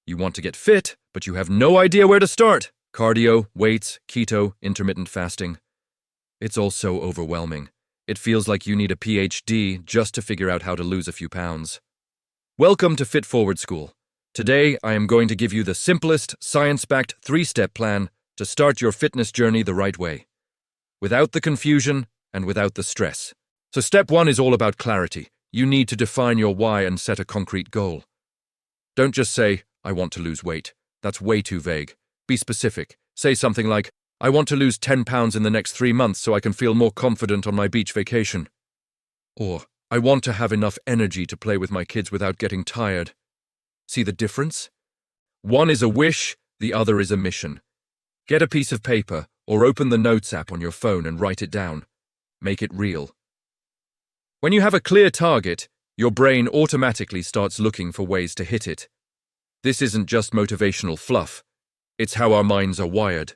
You want to get fit, but you have no idea where to start. Cardio, weights, keto, intermittent fasting. It's all so overwhelming. It feels like you need a PhD just to figure out how to lose a few pounds. Welcome to Fit Forward School. Today, I am going to give you the simplest, science-backed 3-step plan to start your fitness journey the right way, without the confusion and without the stress. So step 1 is all about clarity. You need to define your why and set a concrete goal. Don't just say, I want to lose weight. That's way too vague. Be specific. Say something like, I want to lose 10 pounds in the next 3 months so I can feel more confident on my beach vacation. Or, I want to have enough energy to play with my kids without getting tired. See the difference? One is a wish, the other is a mission. Get a piece of paper or open the Notes app on your phone and write it down. Make it real. When you have a clear target, your brain automatically starts looking for ways to hit it. This isn't just motivational fluff. It's how our minds are wired.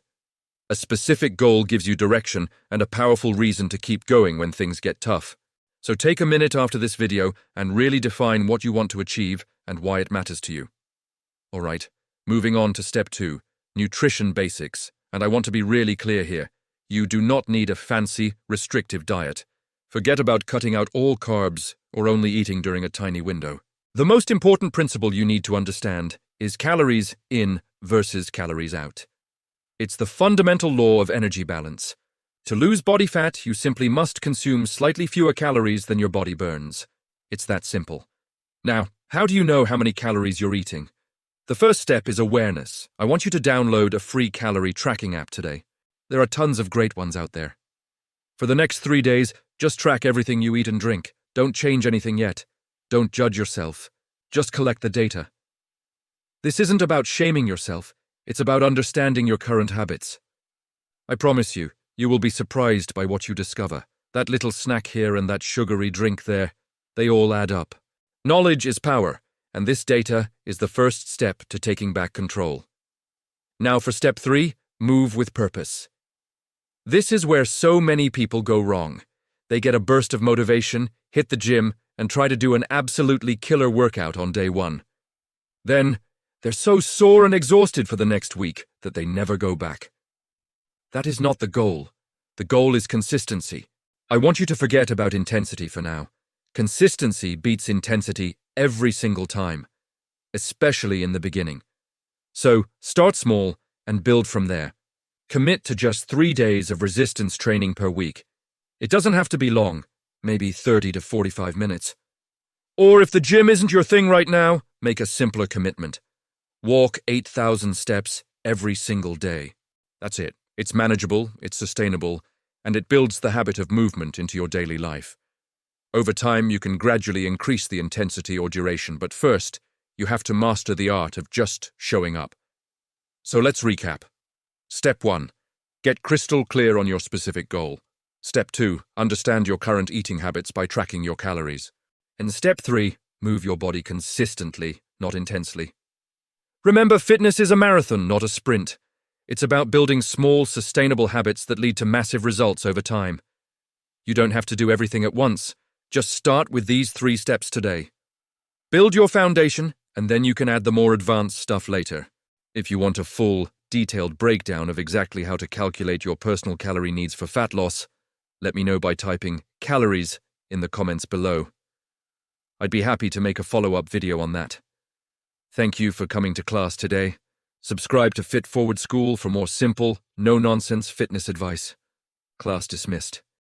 A specific goal gives you direction and a powerful reason to keep going when things get tough. So take a minute after this video and really define what you want to achieve and why it matters to you. Alright, moving on to step 2, nutrition basics. And I want to be really clear here. You do not need a fancy, restrictive diet. Forget about cutting out all carbs or only eating during a tiny window. The most important principle you need to understand is calories in versus calories out. It's the fundamental law of energy balance. To lose body fat, you simply must consume slightly fewer calories than your body burns. It's that simple. Now, how do you know how many calories you're eating? The first step is awareness. I want you to download a free calorie tracking app today. There are tons of great ones out there. For the next 3 days, just track everything you eat and drink. Don't change anything yet. Don't judge yourself. Just collect the data. This isn't about shaming yourself. It's about understanding your current habits. I promise you, you will be surprised by what you discover. That little snack here and that sugary drink there, they all add up. Knowledge is power, and this data is the first step to taking back control. Now for step 3, move with purpose. This is where so many people go wrong. They get a burst of motivation, hit the gym, and try to do an absolutely killer workout on day 1. Then, they're so sore and exhausted for the next week that they never go back. That is not the goal. The goal is consistency. I want you to forget about intensity for now. Consistency beats intensity every single time, especially in the beginning. So, start small and build from there. Commit to just 3 days of resistance training per week. It doesn't have to be long, maybe 30 to 45 minutes. Or if the gym isn't your thing right now, make a simpler commitment. Walk 8,000 steps every single day. That's it. It's manageable, it's sustainable, and it builds the habit of movement into your daily life. Over time, you can gradually increase the intensity or duration, but first, you have to master the art of just showing up. So let's recap. Step 1. Get crystal clear on your specific goal. Step 2. Understand your current eating habits by tracking your calories. And step 3. Move your body consistently, not intensely. Remember, fitness is a marathon, not a sprint. It's about building small, sustainable habits that lead to massive results over time. You don't have to do everything at once. Just start with these 3 steps today. Build your foundation, and then you can add the more advanced stuff later. If you want a full, detailed breakdown of exactly how to calculate your personal calorie needs for fat loss, let me know by typing calories in the comments below. I'd be happy to make a follow-up video on that. Thank you for coming to class today. Subscribe to Fit Forward School for more simple, no-nonsense fitness advice. Class dismissed.